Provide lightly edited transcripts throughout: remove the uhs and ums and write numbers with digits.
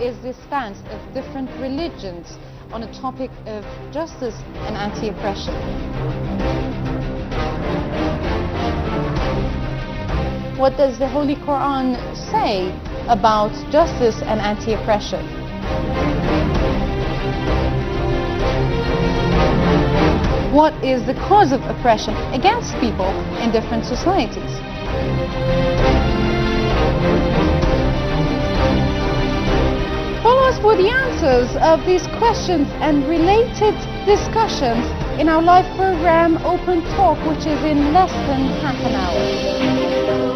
is the stance of different religions on a topic of justice and anti-oppression. What does the Holy Quran say about justice and anti-oppression? What is the cause of oppression against people in different societies? Follow us for the answers of these questions and related discussions in our live program Open Talk, which is in less than half an hour.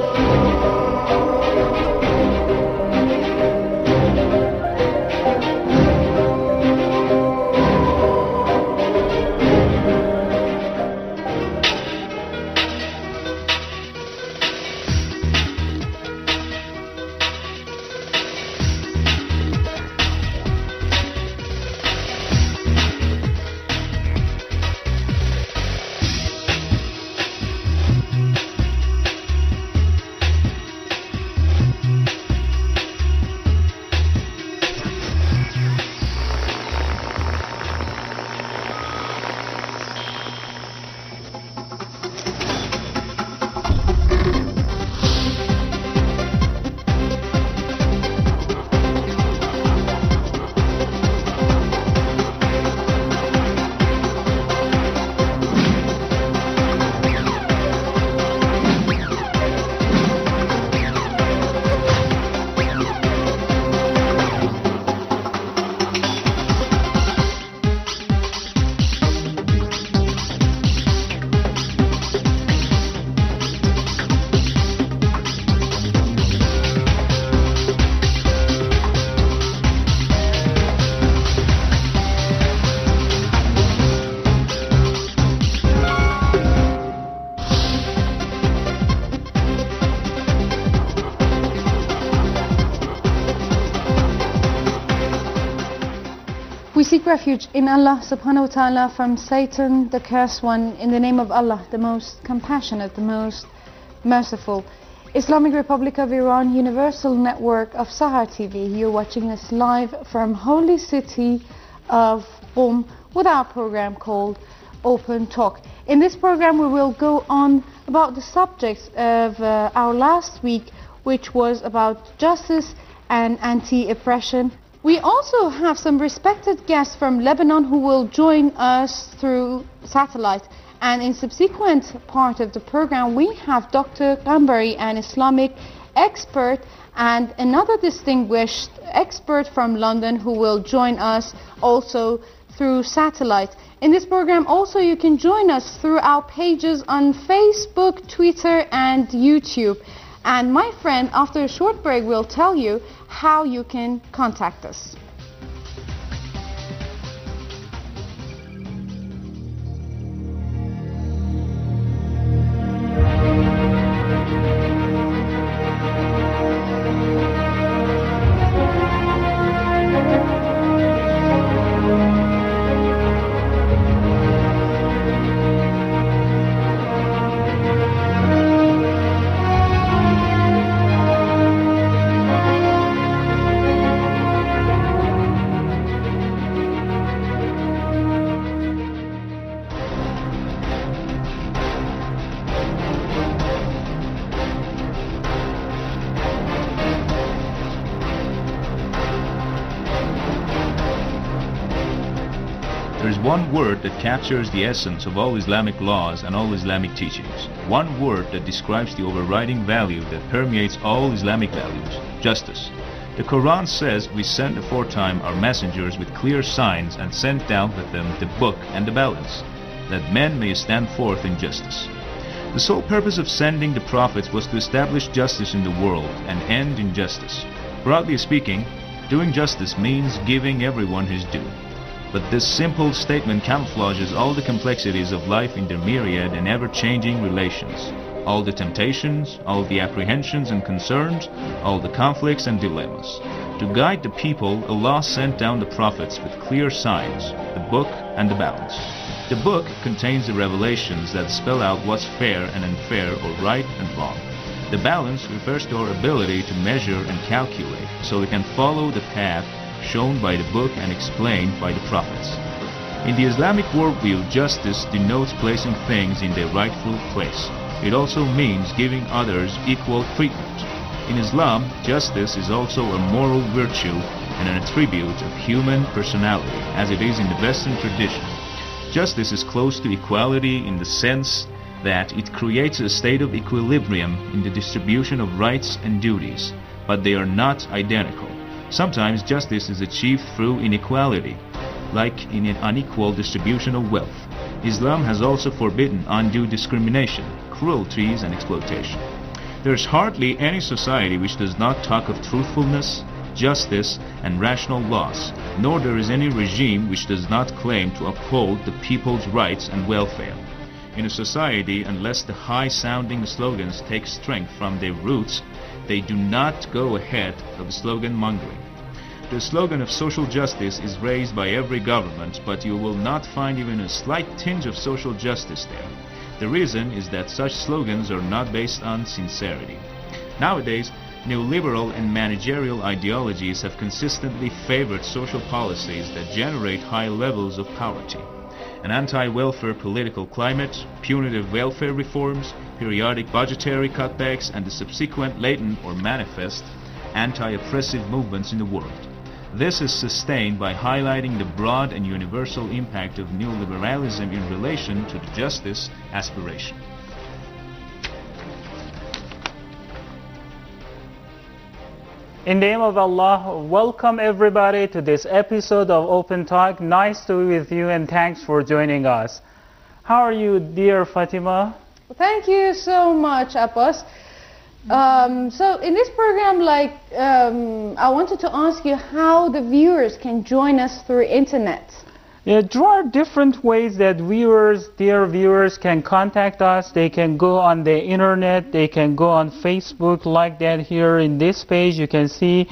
We seek refuge in Allah subhanahu wa ta'ala from Satan, the cursed one, in the name of Allah, the most compassionate, the most merciful. Islamic Republic of Iran, Universal Network of Sahar TV. You're watching us live from holy city of Qom with our program called Open Talk. In this program we will go on about the subjects of our last week, which was about justice and anti-oppression. We also have some respected guests from Lebanon who will join us through satellite. And in subsequent part of the program we have Dr. Gambari, an Islamic expert, and another distinguished expert from London who will join us also through satellite. In this program also you can join us through our pages on Facebook, Twitter and YouTube. And my friend, after a short break, will tell you how you can contact us. There is one word that captures the essence of all Islamic laws and all Islamic teachings. One word that describes the overriding value that permeates all Islamic values: justice. The Quran says, "We sent aforetime our messengers with clear signs and sent down with them the book and the balance, that men may stand forth in justice." The sole purpose of sending the prophets was to establish justice in the world and end injustice. Broadly speaking, doing justice means giving everyone his due. But this simple statement camouflages all the complexities of life in their myriad and ever-changing relations, all the temptations, all the apprehensions and concerns, all the conflicts and dilemmas. To guide the people, Allah sent down the prophets with clear signs, the book and the balance. The book contains the revelations that spell out what's fair and unfair or right and wrong. The balance refers to our ability to measure and calculate so we can follow the path shown by the book and explained by the prophets. In the Islamic worldview, justice denotes placing things in their rightful place. It also means giving others equal treatment. In Islam, justice is also a moral virtue and an attribute of human personality, as it is in the Western tradition. Justice is close to equality in the sense that it creates a state of equilibrium in the distribution of rights and duties, but they are not identical. Sometimes justice is achieved through inequality, like in an unequal distribution of wealth. Islam has also forbidden undue discrimination, cruelties, and exploitation. There is hardly any society which does not talk of truthfulness, justice, and rational laws, nor there is any regime which does not claim to uphold the people's rights and welfare. In a society, unless the high-sounding slogans take strength from their roots, they do not go ahead of slogan-mongering. The slogan of social justice is raised by every government, but you will not find even a slight tinge of social justice there. The reason is that such slogans are not based on sincerity. Nowadays, neoliberal and managerial ideologies have consistently favored social policies that generate high levels of poverty. An anti-welfare political climate, punitive welfare reforms, periodic budgetary cutbacks, and the subsequent latent or manifest anti-oppressive movements in the world. This is sustained by highlighting the broad and universal impact of neoliberalism in relation to the justice aspiration. In the name of Allah, welcome everybody to this episode of Open Talk. Nice to be with you and thanks for joining us. How are you, dear Fatima? Thank you so much, Abbas. So in this program, I wanted to ask you how the viewers can join us through internet. Yeah, there are different ways that dear viewers, can contact us. They can go on the internet, they can go on Facebook, like that here in this page. You can see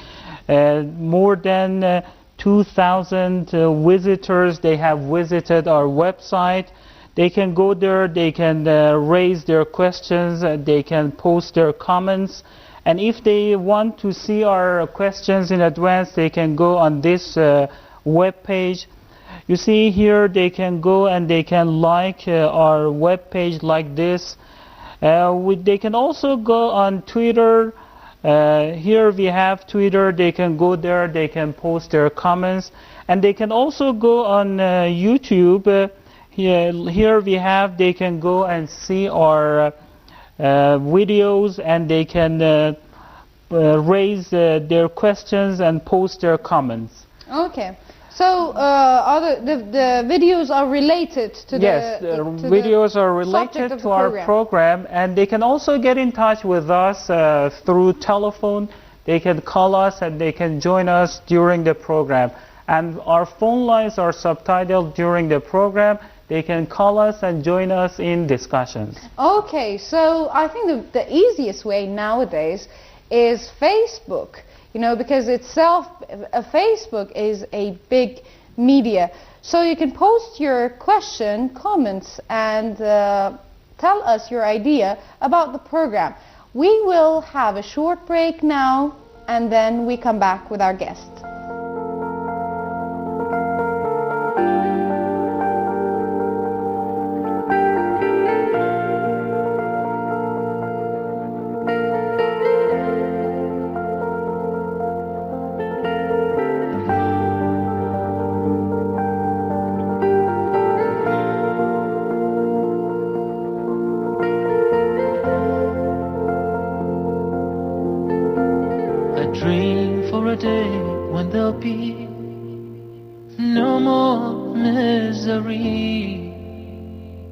more than 2,000 visitors. They have visited our website. They can go there, they can raise their questions, they can post their comments. And if they want to see our questions in advance, they can go on this web page. You see here, they can go and they can like our web page like this. They can also go on Twitter. Here we have Twitter. They can go there, they can post their comments. And they can also go on YouTube. Here we have, they can go and see our videos, and they can raise their questions and post their comments. Okay. So the videos are related to the videos are related to our program, and they can also get in touch with us through telephone. They can call us and they can join us during the program. And our phone lines are subtitled during the program. They can call us and join us in discussions. Okay, so I think the easiest way nowadays is Facebook. You know, because Facebook is a big media. So you can post your question, comments, and tell us your idea about the program. We will have a short break now, and then we come back with our guest.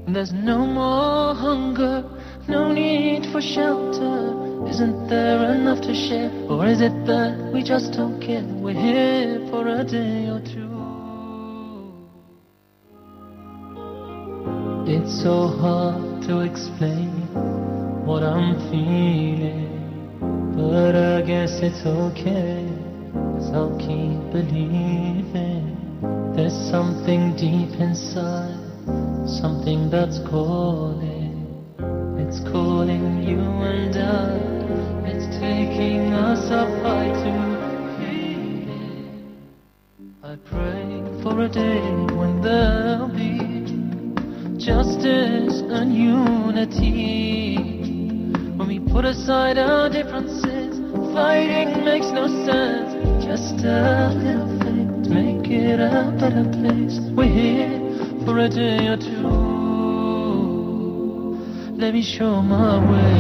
There's no more hunger, no need for shelter. Isn't there enough to share? Or is it that we just don't care? We're here for a day or two. It's so hard to explain what I'm feeling, but I guess it's okay, 'cause I'll keep believing. There's something deep inside, something that's calling. It's calling you and I. taking us up high to healing. I pray for a day when there'll be justice and unity. When we put aside our differences, fighting makes no sense. Just a little faith to make it a better place. We're here for a day or two. Let me show my way.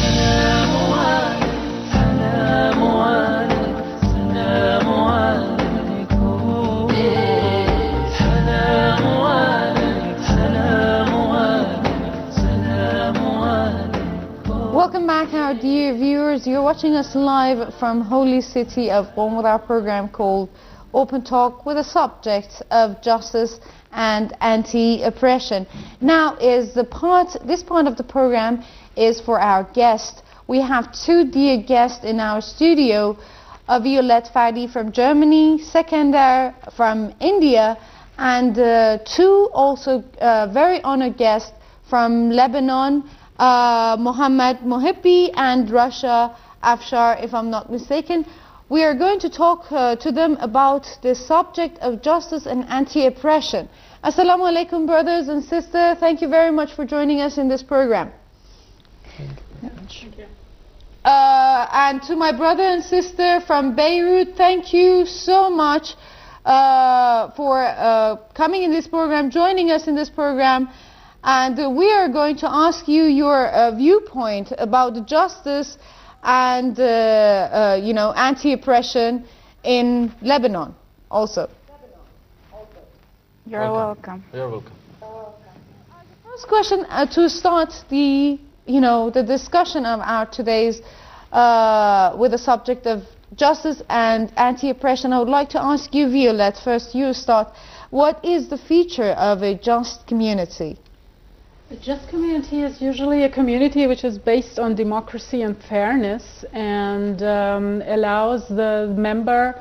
Salamu alaikum, salamu alaikum, salamu alaikum. Salamu alaikum, salamu alaikum, salamu alaikum. Welcome back, our dear viewers. You're watching us live from Holy City of Qom with our program called Open Talk, with a subject of justice and anti-oppression. Now this part of the program is for our guest. We have two dear guests in our studio, Violette Fadi from Germany, Sekender from India, and two also very honored guests from Lebanon, Mohammed Mohibbi and Rasha Afshar, if I'm not mistaken. We are going to talk to them about the subject of justice and anti-oppression. Assalamu alaikum, brothers and sisters. Thank you very much for joining us in this program. Thank you. And to my brother and sister from Beirut, thank you so much for coming in this program, joining us in this program. And we are going to ask you your viewpoint about the justice and anti-oppression in Lebanon also. You're welcome. You're welcome. First question to start the discussion of our today's with the subject of justice and anti-oppression. I would like to ask you, Violette, first you start. What is the feature of a just community? A just community is usually a community which is based on democracy and fairness and allows the member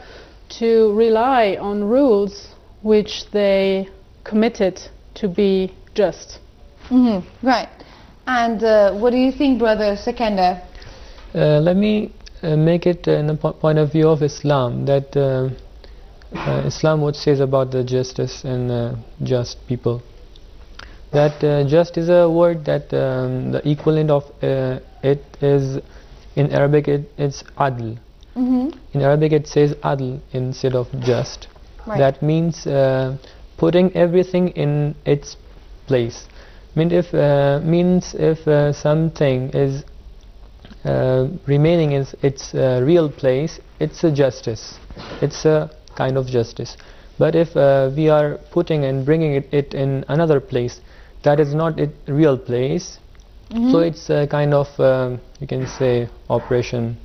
to rely on rules which they committed to be just. Right. And what do you think, brother Sekender? Let me make it in the point of view of Islam, that Islam what says about the justice and just people. That just is a word that the equivalent of it is in Arabic it's adl. In Arabic it says adl instead of just. Right. That means putting everything in its place. Means if something is remaining in its real place, it's a justice. It's a kind of justice. But if we are putting and bringing it in another place, that is not its real place. So it's a kind of you can say operation.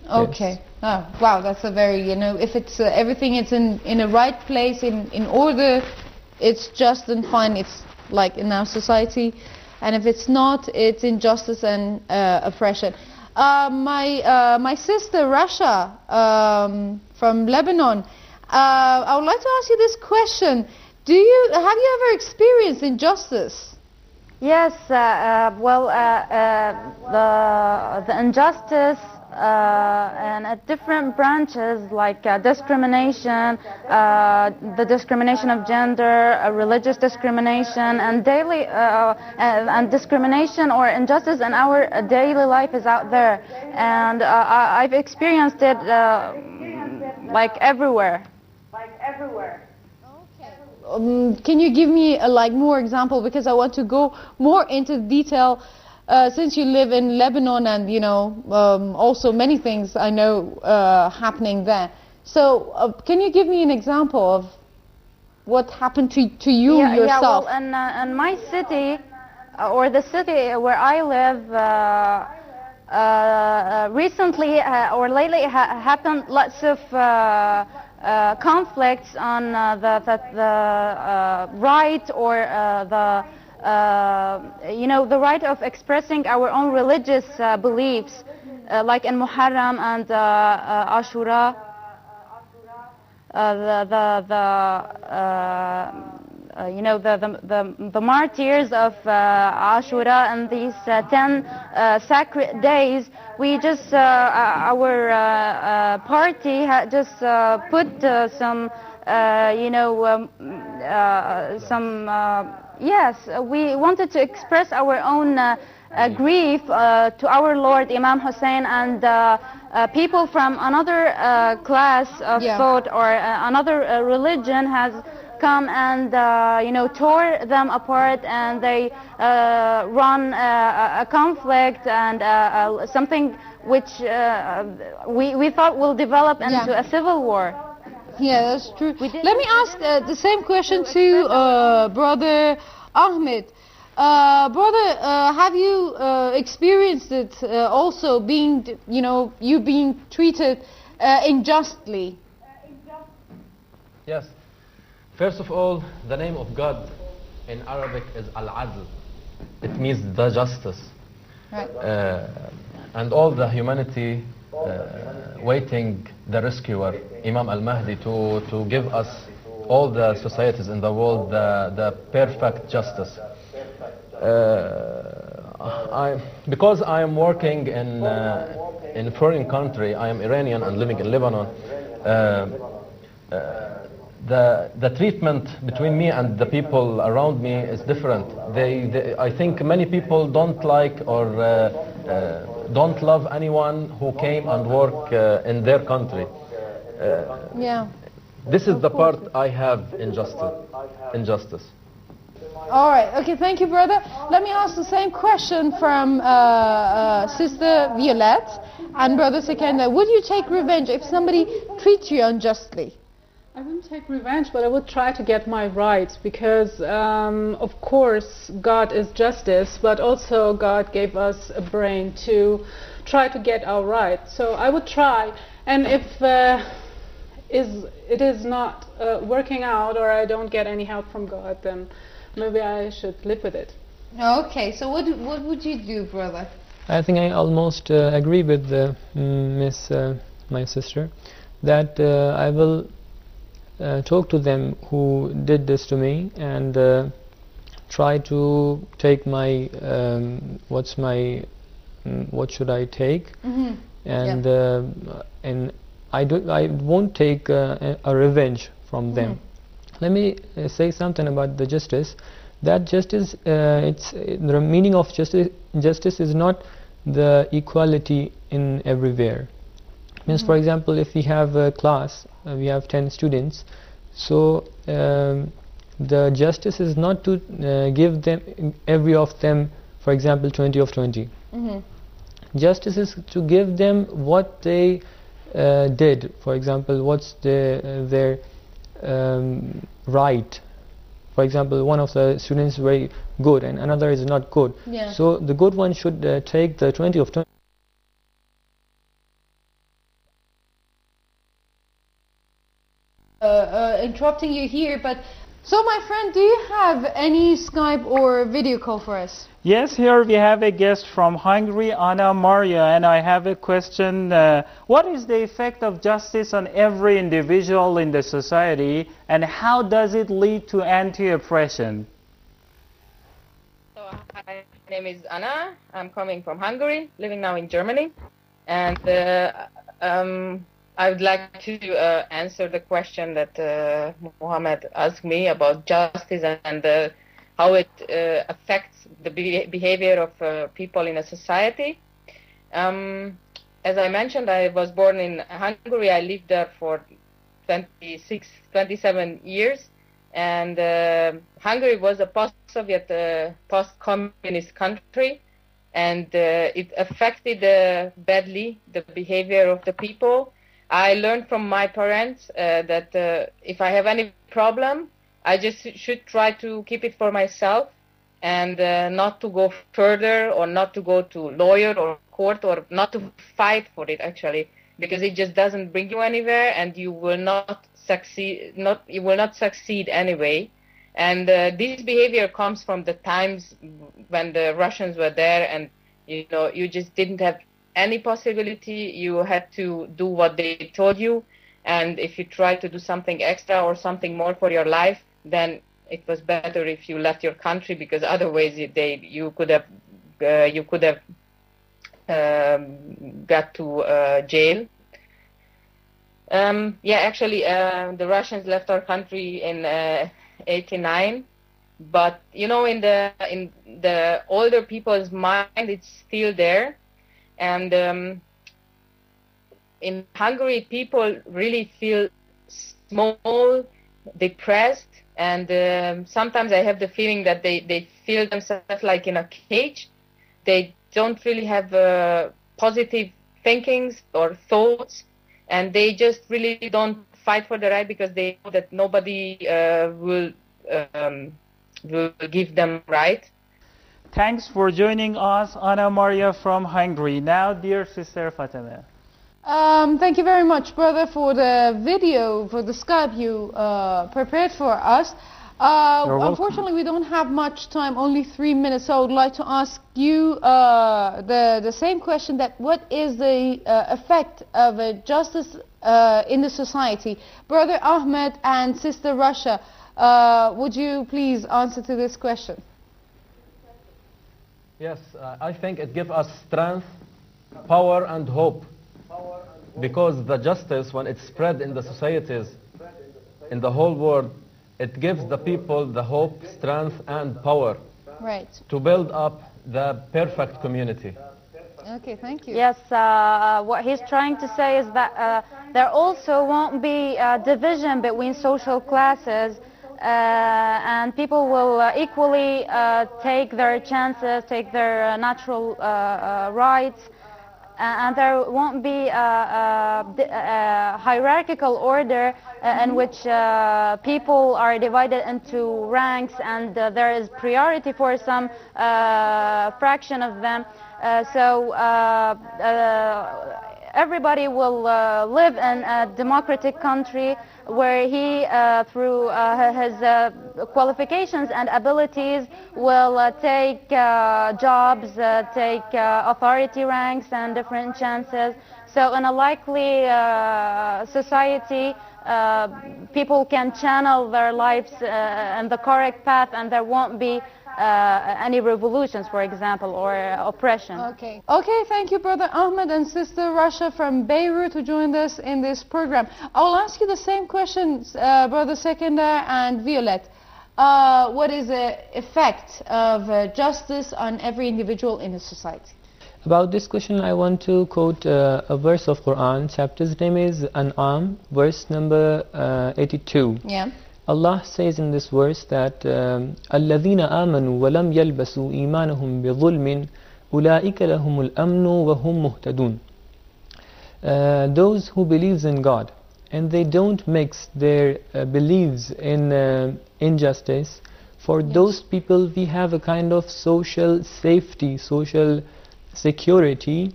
Okay. Yes. Oh, wow, that's a very, if it's everything it's in a right place, in order, it's just and fine. It's like in our society. And if it's not, it's injustice and oppression. My sister Rasha from Lebanon, I would like to ask you this question. Have you ever experienced injustice? Yes, the injustice and at different branches like discrimination, the discrimination of gender, religious discrimination, and daily and discrimination or injustice in our daily life is out there, and I've experienced it like everywhere. Can you give me more example, because I want to go more into detail since you live in Lebanon and also many things I know happening there. So can you give me an example of what happened to you yourself? Yeah, well, in my city or the city where I live, recently or lately happened lots of conflicts on the right or the right of expressing our own religious beliefs, like in Muharram and Ashura, you know, the martyrs of Ashura and these 10 sacred days, we just, our party had just put some, you know, yes, we wanted to express our own grief to our Lord Imam Hussein, and people from another class of thought or another religion has come and you know, tore them apart, and they run a conflict and something which we thought will develop into a civil war. Yeah, that's true. Let me ask the same question to Brother Ahmed. Brother, have you experienced it also, being, you know, you being treated unjustly? Yes. First of all, the name of God in Arabic is Al-Adl. It means the justice. Right. And all the humanity waiting the rescuer, Imam Al-Mahdi, to give us, all the societies in the world, the perfect justice. Because I am working in a foreign country, I am Iranian and living in Lebanon, the treatment between me and the people around me is different. I think many people don't like or don't love anyone who came and work in their country. Yeah. This is the part I have injustice. All right. Okay. Thank you, brother. Let me ask the same question from Sister Violette and Brother Sikandar. Would you take revenge if somebody treats you unjustly? I wouldn't take revenge, but I would try to get my rights, because of course God is justice, but also God gave us a brain to try to get our rights. So I would try, and if it is not working out, or I don't get any help from God, then maybe I should live with it. Okay, so what would you do, brother? I think I almost agree with my sister, that I will talk to them who did this to me, and try to take my what should I take, and I won't take a revenge from them. Let me say something about the justice. That justice, the meaning of justice is not the equality in everywhere. Means, for example, if we have a class, we have 10 students, so the justice is not to give them, every of them, for example, 20 of 20. Justice is to give them what they did. For example, what's their right. For example, one of the students is very good and another is not good. Yeah. So the good one should take the 20 of 20. Interrupting you here, but so my friend, do you have any Skype or video call for us? Yes, here we have a guest from Hungary, Anna Maria, and I have a question. What is the effect of justice on every individual in the society, and how does it lead to anti-oppression? So, hi, my name is Anna. I'm coming from Hungary, living now in Germany, and I would like to answer the question that Mohammed asked me about justice and how it affects the behavior of people in a society. As I mentioned, I was born in Hungary. I lived there for 27 years. And Hungary was a post-Soviet, post-communist country. And it affected badly the behavior of the people. I learned from my parents that if I have any problem, I just should try to keep it for myself and not to go further, or not to go to lawyer or court, or not to fight for it, actually, because it just doesn't bring you anywhere, and you will not succeed. You will not succeed anyway. And this behavior comes from the times when the Russians were there, and you just didn't have any possibility. You had to do what they told you, and if you try to do something extra or something more for your life, then it was better if you left your country, because otherwise you could have got to jail. Actually, the Russians left our country in '89, but in the older people's mind, it's still there. And in Hungary, people really feel small, depressed, and sometimes I have the feeling that they feel themselves like in a cage. They don't really have positive thinkings or thoughts, and they just really don't fight for the right, because they know that nobody will give them right. Thanks for joining us, Anna Maria from Hungary. Now, dear Sister Fatima. Thank you very much, brother, for the video, for the Skype you prepared for us. Unfortunately, we don't have much time, only 3 minutes, so I would like to ask you the same question, that what is the effect of justice in the society? Brother Ahmed and Sister Rasha, would you please answer to this question? Yes, I think it gives us strength, power and hope, because the justice, when it's spread in the societies, in the whole world, it gives the people the hope, strength and power to build up the perfect community. Okay, thank you. Yes, what he's trying to say is that there also won't be a division between social classes, and people will equally take their chances, take their natural rights, and there won't be a hierarchical order in which people are divided into ranks, and there is priority for some fraction of them. So everybody will live in a democratic country where he, through his qualifications and abilities, will take jobs, take authority ranks and different chances. So in a likely society, people can channel their lives in the correct path, and there won't be any revolutions, for example, or oppression. Okay, thank you, Brother Ahmed and Sister Rasha from Beirut, who joined us in this program. I will ask you the same questions, Brother Sekender and Violet. What is the effect of justice on every individual in a society? About this question, I want to quote a verse of Quran. Chapter's name is An'am, verse number 82. Yeah. Allah says in this verse that الَّذِينَ آمَنُوا وَلَمْ يَلْبَسُوا إِيمَانَهُمْ بِظُلْمٍ أُولَٰئِكَ لَهُمُ الْأَمْنُ وَهُمْ مُهْتَدُونَ. Those who believes in God and they don't mix their beliefs in injustice, for those people we have a kind of social safety, social security.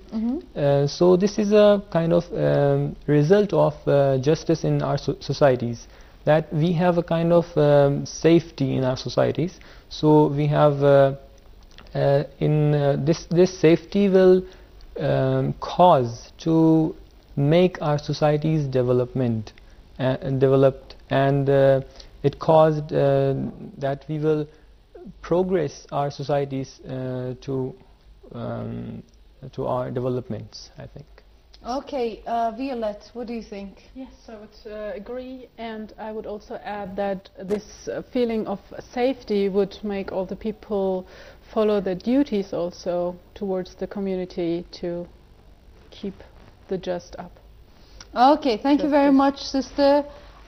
So this is a kind of result of justice in our societies, that we have a kind of safety in our societies. So we have this safety will cause to make our societies developed, and it caused that we will progress our societies to our developments, I think. Okay, Violet, what do you think? Yes, I would agree, and I would also add that this feeling of safety would make all the people follow their duties also towards the community to keep the just up. Okay, thank you very much, Sister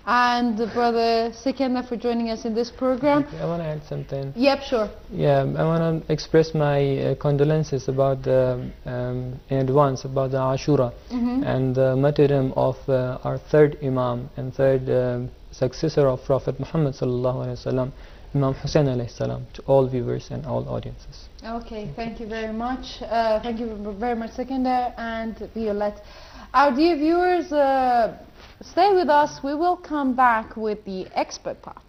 and Brother Sekender, for joining us in this program. I want to add something. Yep, sure. Yeah, I want to express my condolences about in advance about the Ashura and the martyrdom of our third Imam and third successor of Prophet Muhammad sallallahu alaihi wasallam, Imam Hussein alayhi salam, to all viewers and all audiences. Okay, thank you very much. Thank you very much, Sekender and Violet. Our dear viewers, stay with us. We will come back with the expert part.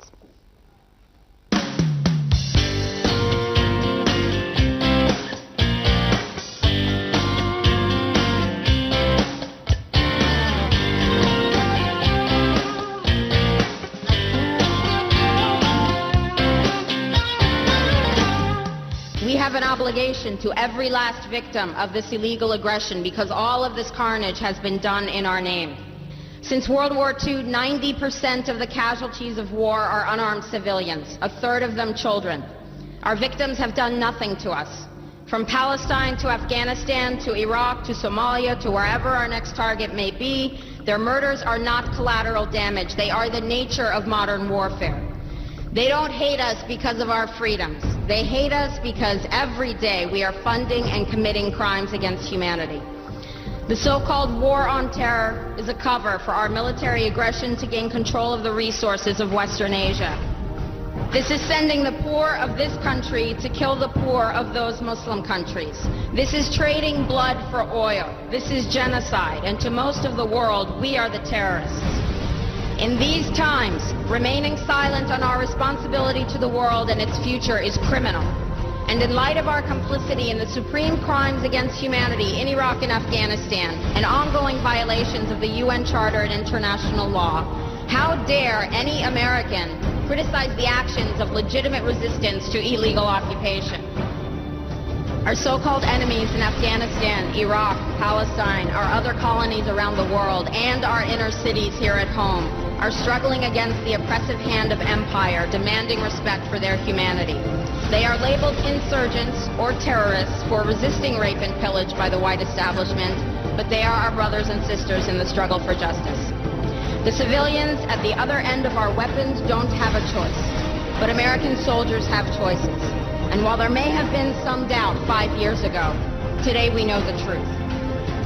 have an obligation to every last victim of this illegal aggression because all of this carnage has been done in our name. Since World War II, 90% of the casualties of war are unarmed civilians, a third of them children. Our victims have done nothing to us. From Palestine to Afghanistan to Iraq to Somalia to wherever our next target may be, their murders are not collateral damage. They are the nature of modern warfare. They don't hate us because of our freedoms. They hate us because every day we are funding and committing crimes against humanity. The so-called war on terror is a cover for our military aggression to gain control of the resources of Western Asia. This is sending the poor of this country to kill the poor of those Muslim countries. This is trading blood for oil. This is genocide, and to most of the world, we are the terrorists. In these times, remaining silent on our responsibility to the world and its future is criminal. And in light of our complicity in the supreme crimes against humanity in Iraq and Afghanistan, and ongoing violations of the UN Charter and international law, how dare any American criticize the actions of legitimate resistance to illegal occupation? Our so-called enemies in Afghanistan, Iraq, Palestine, our other colonies around the world, and our inner cities here at home are struggling against the oppressive hand of empire, demanding respect for their humanity. They are labeled insurgents or terrorists for resisting rape and pillage by the white establishment, but they are our brothers and sisters in the struggle for justice. The civilians at the other end of our weapons don't have a choice, but American soldiers have choices. And while there may have been some doubt 5 years ago, today we know the truth.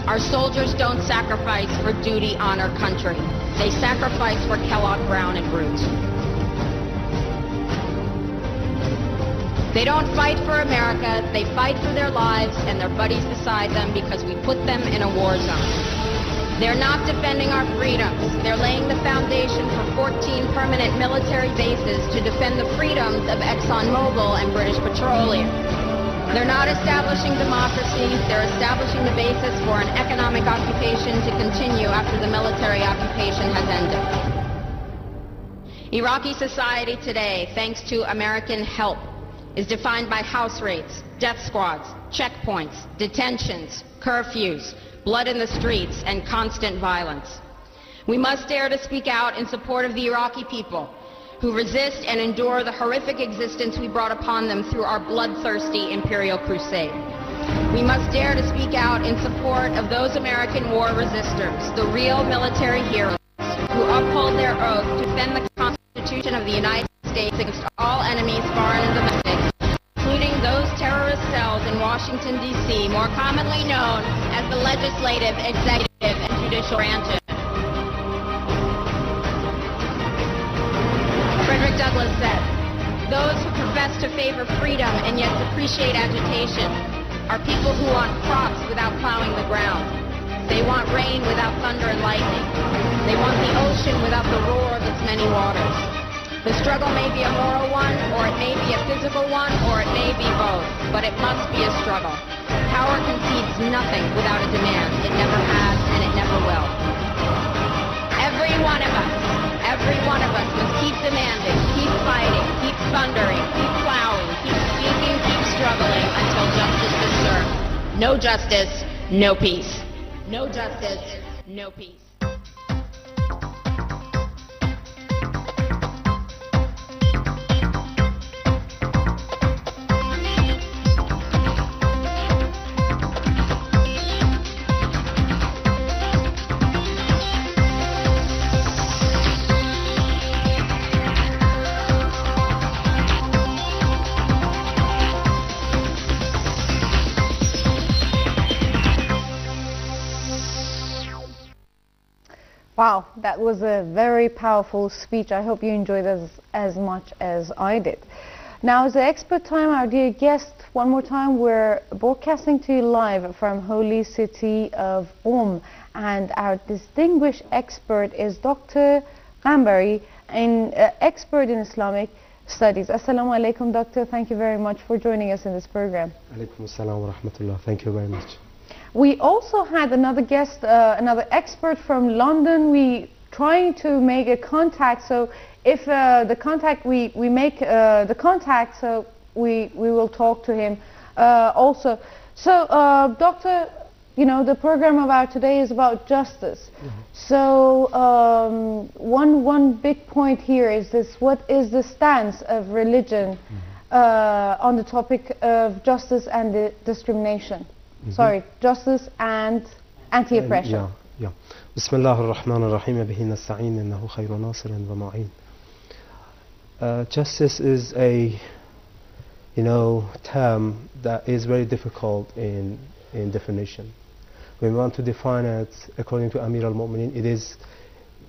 Our soldiers don't sacrifice for duty, honor, country. They sacrifice for Kellogg, Brown, and Root. They don't fight for America, they fight for their lives and their buddies beside them because we put them in a war zone. They're not defending our freedoms. They're laying the foundation for 14 permanent military bases to defend the freedoms of ExxonMobil and British Petroleum. They're not establishing democracy. They're establishing the basis for an economic occupation to continue after the military occupation has ended. Iraqi society today, thanks to American help, is defined by house raids, death squads, checkpoints, detentions, curfews, blood in the streets, and constant violence. We must dare to speak out in support of the Iraqi people who resist and endure the horrific existence we brought upon them through our bloodthirsty imperial crusade. We must dare to speak out in support of those American war resistors, the real military heroes who uphold their oath to defend the Constitution of the United States against all enemies, foreign and domestic, including those terrorist cells in Washington, D.C., more commonly known as the legislative, executive, and judicial branches. Frederick Douglass said, "Those who profess to favor freedom and yet depreciate agitation are people who want crops without plowing the ground. They want rain without thunder and lightning. They want the ocean without the roar of its many waters." The struggle may be a moral one, or it may be a physical one, or it may be both, but it must be a struggle. Power concedes nothing without a demand. It never has, and it never will. Every one of us must keep demanding, keep fighting, keep thundering, keep plowing, keep speaking, keep struggling until justice is served. No justice, no peace. No justice, no peace. Wow, that was a very powerful speech. I hope you enjoyed it as much as I did. Now, as the expert time, our dear guest, one more time, we're broadcasting to you live from Holy City of and our distinguished expert is Dr. Ghambari, an expert in Islamic studies. Assalamu alaikum, doctor. Thank you very much for joining us in this program. Alaikum assalam wa rahmatullah. Thank you very much. We also had another guest, another expert from London. We trying to make a contact. So if the contact we make the contact, so we will talk to him also. So, Doctor, you know, the program of our today is about justice. So, one big point here is this: what is the stance of religion on the topic of justice and discrimination? Sorry, justice and anti-oppression. Yeah. بسم الله الرحمن الرحيم به نستعين إنه خير ناصر ومعين. Justice is a, you know, term that is very difficult in definition. When we want to define it according to Amir al-Mu'minin,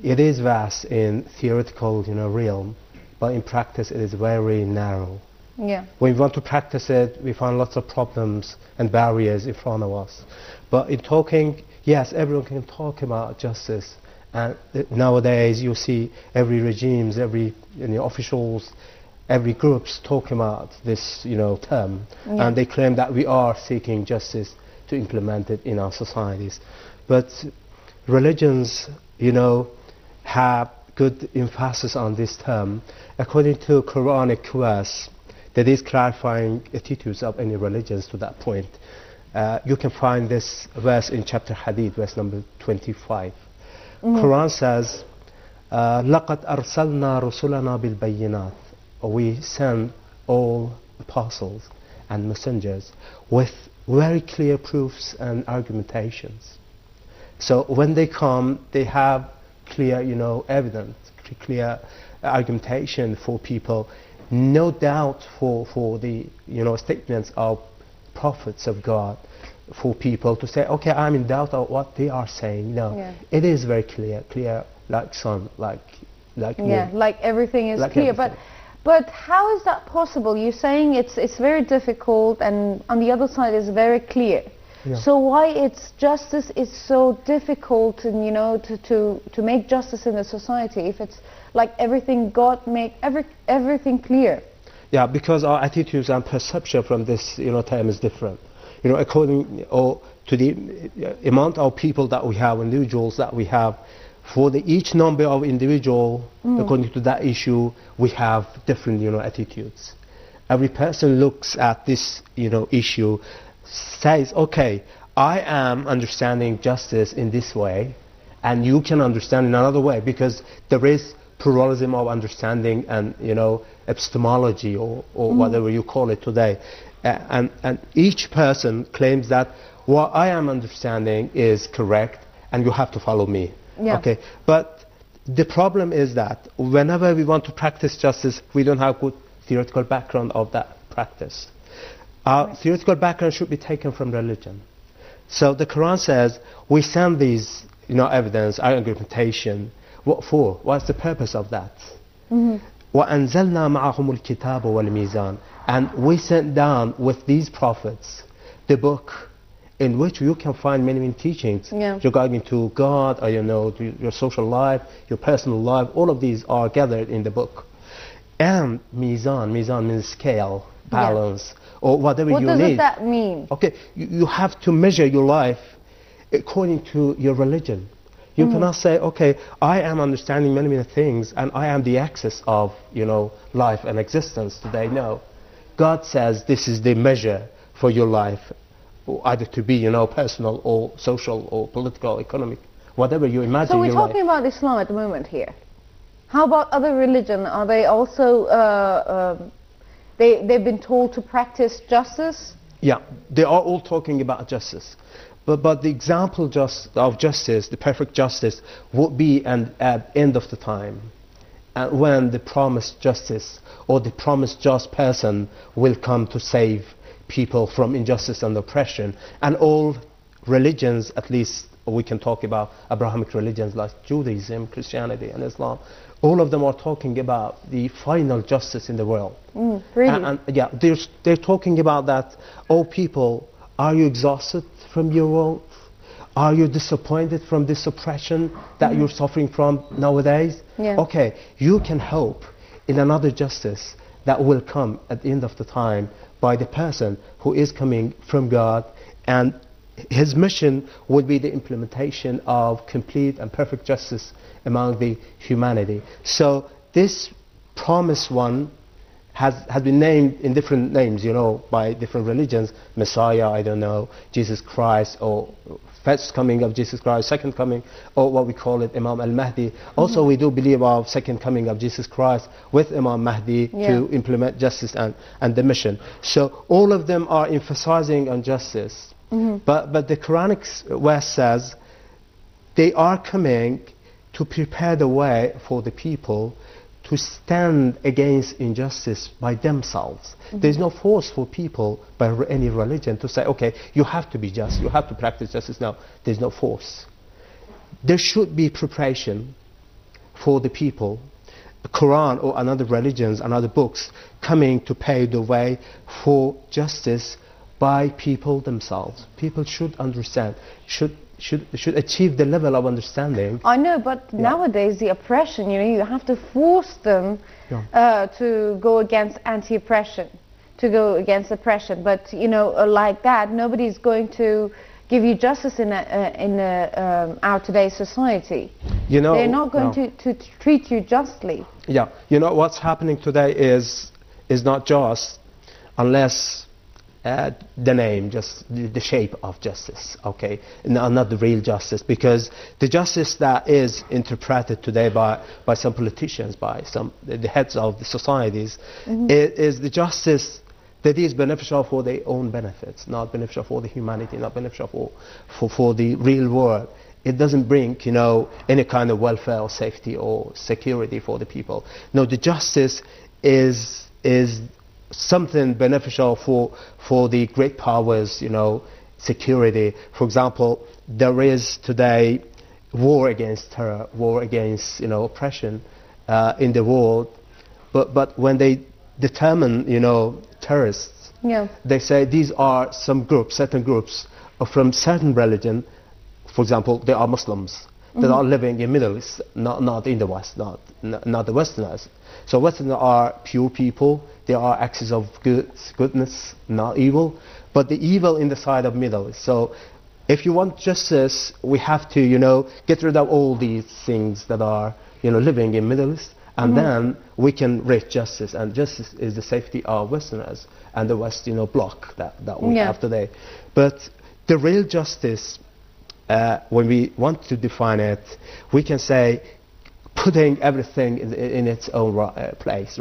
it is vast in theoretical, you know, realm, but in practice it is very narrow. Yeah. When we want to practice it, we find lots of problems and barriers in front of us. But in talking, yes, everyone can talk about justice. And nowadays you see every regimes, every officials, every groups talking about this, you know, term. Yeah. And they claim that we are seeking justice to implement it in our societies. But religions, you know, have good emphasis on this term. According to Quranic verse, that is clarifying attitudes of any religions to that point. You can find this verse in chapter Hadith, verse number 25. Quran says, لَقَدْ أَرْسَلْنَا رُسُلَنَا بِالْبَيِّنَاتِ. We send all apostles and messengers with very clear proofs and argumentations. So when they come, they have clear, you know, evidence, clear argumentation for people. No doubt for the, you know, statements of prophets of God, for people to say, okay, I'm in doubt of what they are saying. No, it is very clear like sun, like yeah, moon. like everything is Like clear. everything. But how is that possible? You're saying it's very difficult, and on the other side is very clear. Yeah. So why justice is so difficult, and, you know, to make justice in the society if it's like everything God make everything clear? Yeah, because our attitudes and perception from this, you know, term is different. You know, according to the amount of people that we have, individuals that we have, for each number of individual, according to that issue, we have different, you know, attitudes. Every person looks at this, you know, issue, says, okay, I am understanding justice in this way, and you can understand in another way, because there is pluralism of understanding and, you know, epistemology or whatever you call it today. And each person claims that what I am understanding is correct and you have to follow me. Yeah. Okay, but the problem is that whenever we want to practice justice, we don't have good theoretical background of that practice. Our theoretical background should be taken from religion. So the Quran says we send these, you know, evidence, argumentation. What for? What's the purpose of that? وَأَنزَلْنَا مَعَهُمُ الْكِتَابَ وَالْمِيزَانَ. And we sent down with these prophets the book in which you can find many, many teachings regarding to God, or, you know, to your social life, your personal life. All of these are gathered in the book. And mizan means scale, balance, or whatever you need. What does that mean? Okay, you have to measure your life according to your religion. You cannot say, okay, I am understanding many, many things, and I am the axis of, you know, life and existence today. No. God says this is the measure for your life, either to be, you know, personal or social or political, economic, whatever you imagine. So we're talking about Islam at the moment here. How about other religion? Are they also, they've been told to practice justice? Yeah, they are all talking about justice. But the example of justice, the perfect justice, would be at the end of the time, when the promised justice or the promised just person will come to save people from injustice and oppression. And all religions, at least we can talk about Abrahamic religions like Judaism, Christianity and Islam, all of them are talking about the final justice in the world. Really? And yeah, they're talking about that. Oh, people, are you exhausted from your world? Are you disappointed from this oppression that you're suffering from nowadays? Yeah. Okay, you can hope in another justice that will come at the end of the time by the person who is coming from God, and his mission would be the implementation of complete and perfect justice among the humanity. So this promised one has been named in different names, you know, by different religions. Messiah, I don't know, Jesus Christ, or first coming of Jesus Christ, second coming, or what we call it, Imam al-Mahdi. Also, we do believe of second coming of Jesus Christ with Imam Mahdi to implement justice and the mission. So all of them are emphasizing on justice. But the Quranic verse says they are coming to prepare the way for the people to stand against injustice by themselves. There's no force for people by any religion to say, okay, you have to be just, you have to practice justice. No, there's no force. There should be preparation for the people, the Quran or another religions, another books coming to pave the way for justice by people themselves. People should understand, should achieve the level of understanding. I know, but nowadays the oppression, you know, you have to force them to go against anti-oppression, to go against oppression. But, you know, like that, nobody's going to give you justice in our today's society. You know, they're not going to treat you justly. Yeah, you know, what's happening today is not just unless the name, just the shape of justice, okay, not the real justice, because the justice that is interpreted today by some politicians, by the heads of the societies, is the justice that is beneficial for their own benefits, not beneficial for the humanity, not beneficial for the real world. It doesn't bring, you know, any kind of welfare or safety or security for the people. No, the justice is something beneficial for the great powers, you know, security. For example, there is today war against terror, war against, you know, oppression in the world. But when they determine, you know, terrorists, they say these are some groups, certain groups from certain religion. For example, they are Muslims that are living in Middle East, not in the West, not the Westerners. So Westerners are pure people. They are axis of goodness, not evil. But the evil in the side of Middle East. So if you want justice, we have to, you know, get rid of all these things that are, you know, living in Middle East, and then we can reach justice. And justice is the safety of Westerners and the West, you know, bloc that we have today. But the real justice, when we want to define it, we can say putting everything in its own right place.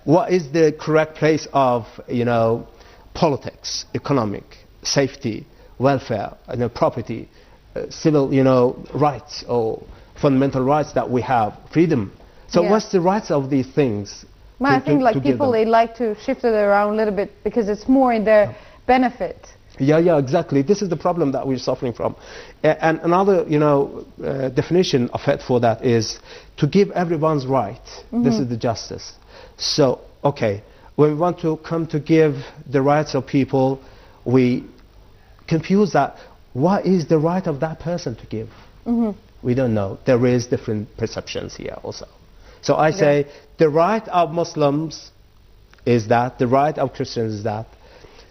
What is the correct place of, you know, politics, economic, safety, welfare, you know, property, civil, you know, rights or fundamental rights that we have, freedom. So what's the rights of these things? Well, I think like people, they like to shift it around a little bit because it's more in their benefit. Yeah, exactly. This is the problem that we're suffering from. And another, you know, definition of it for that is to give everyone's right. This is the justice. So, okay, when we want to come to give the rights of people, we confuse that. What is the right of that person to give? We don't know. There is different perceptions here also. So I say the right of Muslims is that, the right of Christians is that.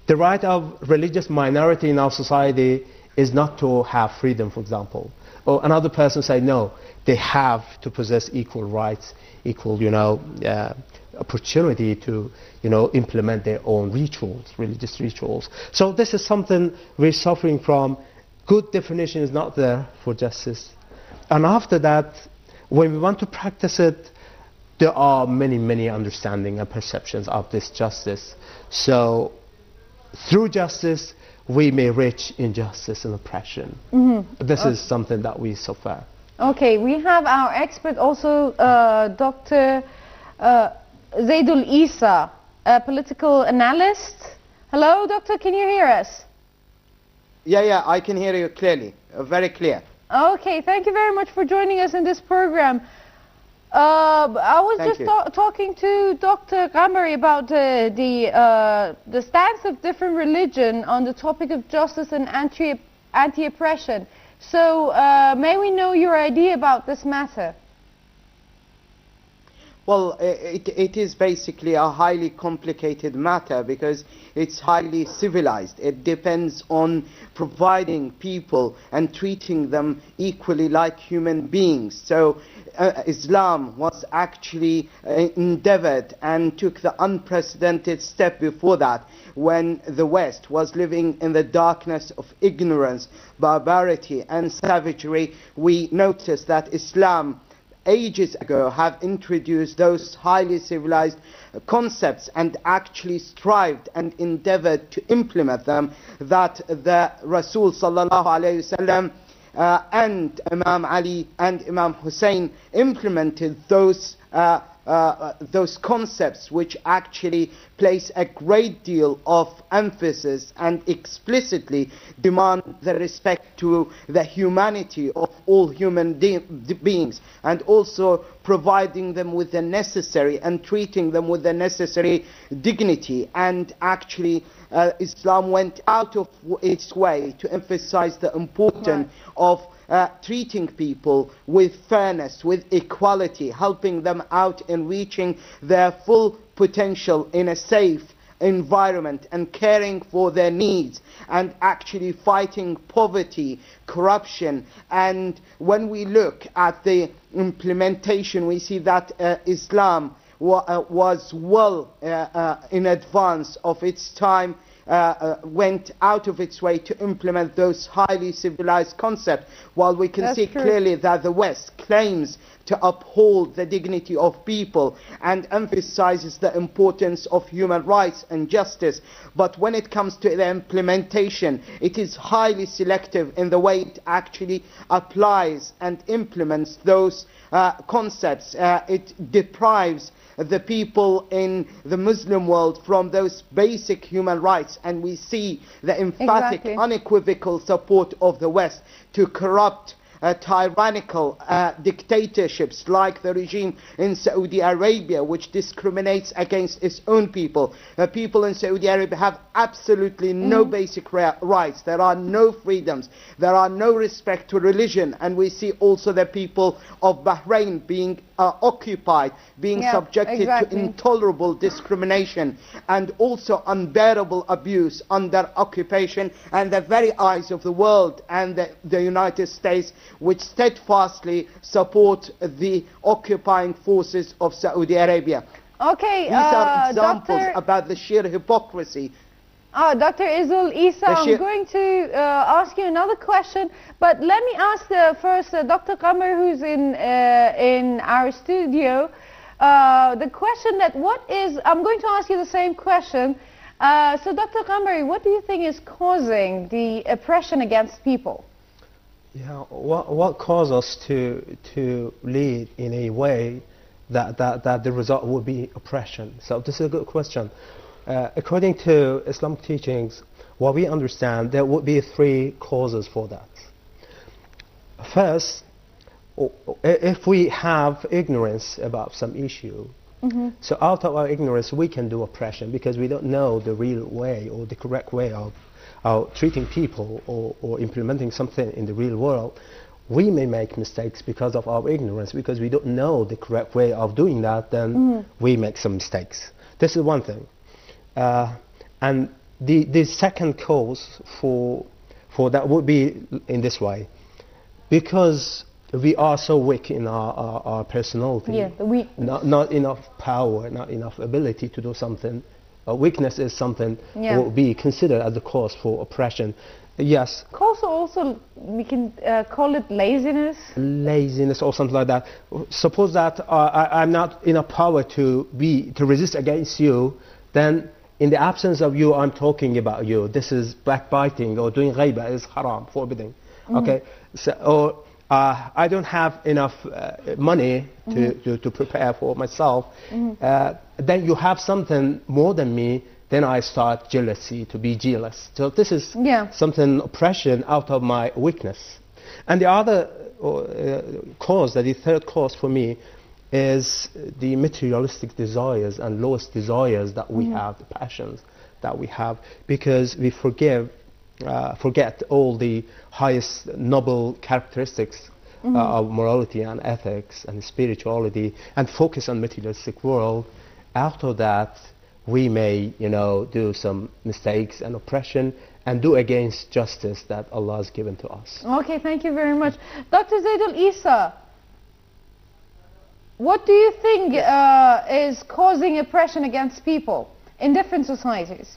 The right of religious minority in our society is not to have freedom, for example. Or another person say, no, they have to possess equal rights, equal, you know, opportunity to, you know, implement their own rituals, religious rituals. So this is something we're suffering from. Good definition is not there for justice. And after that, when we want to practice it, there are many understanding and perceptions of this justice. So through justice, we may reach injustice and oppression. This is something that we suffer. Okay, we have our expert also, Dr. Zaidul Isa, a political analyst. Hello, doctor, can you hear us? Yeah, I can hear you clearly, very clear. Okay, thank you very much for joining us in this program. I was just talking to Dr. Ghamari about the stance of different religion on the topic of justice and anti-oppression. So may we know your idea about this matter? Well, it is basically a highly complicated matter because it's highly civilized. It depends on providing people and treating them equally like human beings. So Islam was actually endeavored and took the unprecedented step before that, when the West was living in the darkness of ignorance, barbarity and savagery. We noticed that Islam ages ago have introduced those highly civilized concepts and actually strived and endeavored to implement them, that the Rasul sallallahu alayhi wasallam and Imam Ali and Imam Hussein implemented those concepts, which actually place a great deal of emphasis and explicitly demand the respect to the humanity of all human beings, and also providing them with the necessary and treating them with the necessary dignity. And actually Islam went out of its way to emphasize the importance of treating people with fairness, with equality, helping them out in reaching their full potential in a safe environment, and caring for their needs, and actually fighting poverty, corruption. And when we look at the implementation, we see that Islam was well in advance of its time, went out of its way to implement those highly civilized concepts, while we can see clearly that the West claims to uphold the dignity of people and emphasizes the importance of human rights and justice. But when it comes to the implementation, it is highly selective in the way it actually applies and implements those concepts. It deprives the people in the Muslim world from those basic human rights, and we see the emphatic, unequivocal support of the West to corrupt tyrannical dictatorships like the regime in Saudi Arabia, which discriminates against its own people. The people in Saudi Arabia have absolutely no basic rights. There are no freedoms. There are no respect to religion. And we see also the people of Bahrain being occupied, being subjected to intolerable discrimination and also unbearable abuse under occupation, and the very eyes of the world and the United States, which steadfastly support the occupying forces of Saudi Arabia. Okay, these are examples Dr. about the sheer hypocrisy. Dr. Izul Isa, I'm going to ask you another question, but let me ask first Dr. Qamar, who's in our studio, the question that I'm going to ask you the same question. So Dr. Qamar, what do you think is causing the oppression against people? Yeah, what caused us to lead in a way that the result would be oppression? So this is a good question. According to Islamic teachings, what we understand, there would be three causes for that. First, if we have ignorance about some issue, so out of our ignorance we can do oppression because we don't know the real way or the correct way of treating people or implementing something in the real world. We may make mistakes because of our ignorance, because we don't know the correct way of doing that, then we make some mistakes. This is one thing. And the second cause for that would be in this way, because we are so weak in our personality, not enough power, not enough ability to do something. Weakness is something that will be considered as a cause for oppression. Yes. Also, we can call it laziness. Laziness or something like that. Suppose that I'm not enough power to resist against you, then in the absence of you, I'm talking about you. This is backbiting, or doing ghaiba is haram, forbidden. Okay, so, or I don't have enough money to prepare for myself. Then you have something more than me. Then I start jealousy, to be jealous. So this is something oppression out of my weakness. And the other cause, the third cause for me, is the materialistic desires and lowest desires that we have, the passions that we have, because we forget all the highest noble characteristics of morality and ethics and spirituality, and focus on materialistic world. After that, we may, do some mistakes and oppression and do against justice that Allah has given to us. Okay, thank you very much. Dr. Zaidul Isa, What do you think is causing oppression against people in different societies?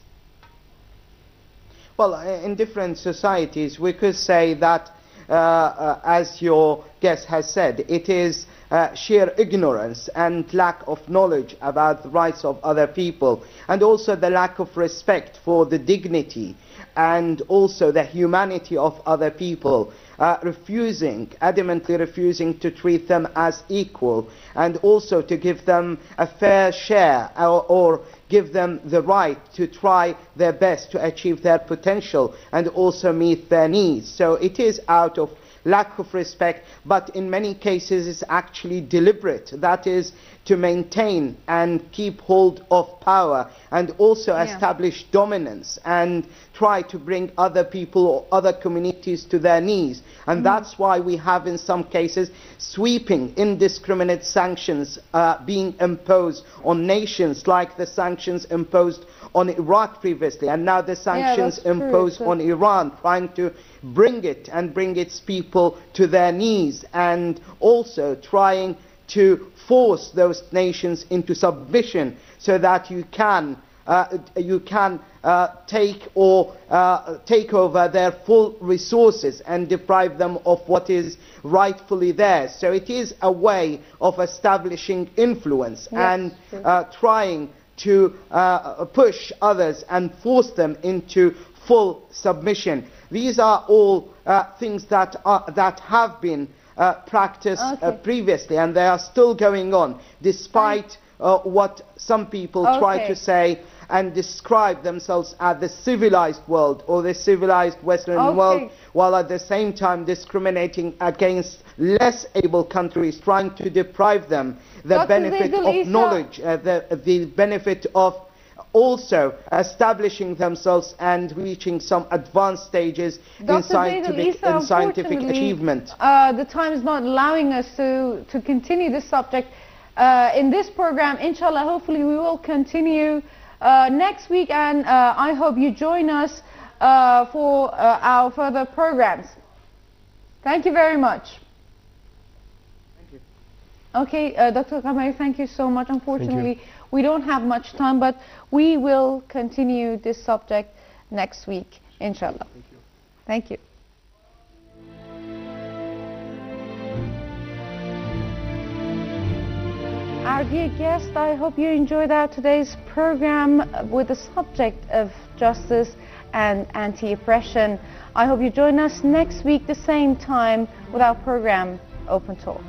Well, in different societies, we could say that, as your guest has said, it is sheer ignorance and lack of knowledge about the rights of other people, and also the lack of respect for the dignity and also the humanity of other people, adamantly refusing to treat them as equal, and also to give them a fair share or give them the right to try their best to achieve their potential and also meet their needs. So it is out of lack of respect, but in many cases it's actually deliberate. That is to maintain and keep hold of power and also establish dominance and try to bring other people or other communities to their knees. And that's why we have in some cases sweeping indiscriminate sanctions being imposed on nations, like the sanctions imposed on Iraq previously, and now the sanctions imposed on Iran, trying to bring it and bring its people to their knees, and also trying to force those nations into submission so that you can take over their full resources and deprive them of what is rightfully theirs. So it is a way of establishing influence and trying to push others and force them into full submission. These are all things that have been practiced previously, and they are still going on, despite what some people try to say and describe themselves as the civilized world or the civilized Western world, while at the same time discriminating against less able countries, trying to deprive them the benefit of knowledge, the benefit of also establishing themselves and reaching some advanced stages in scientific achievement. The time is not allowing us to continue this subject in this program. Inshallah, hopefully we will continue next week, and I hope you join us for our further programs. Thank you very much. Thank you. Okay, Dr. Qamari, thank you so much. Unfortunately, we don't have much time, but we will continue this subject next week, inshallah. Thank you. Thank you. Our dear guest, I hope you enjoyed our today's program with the subject of justice and anti-oppression. I hope you join us next week the same time with our program Open Talk.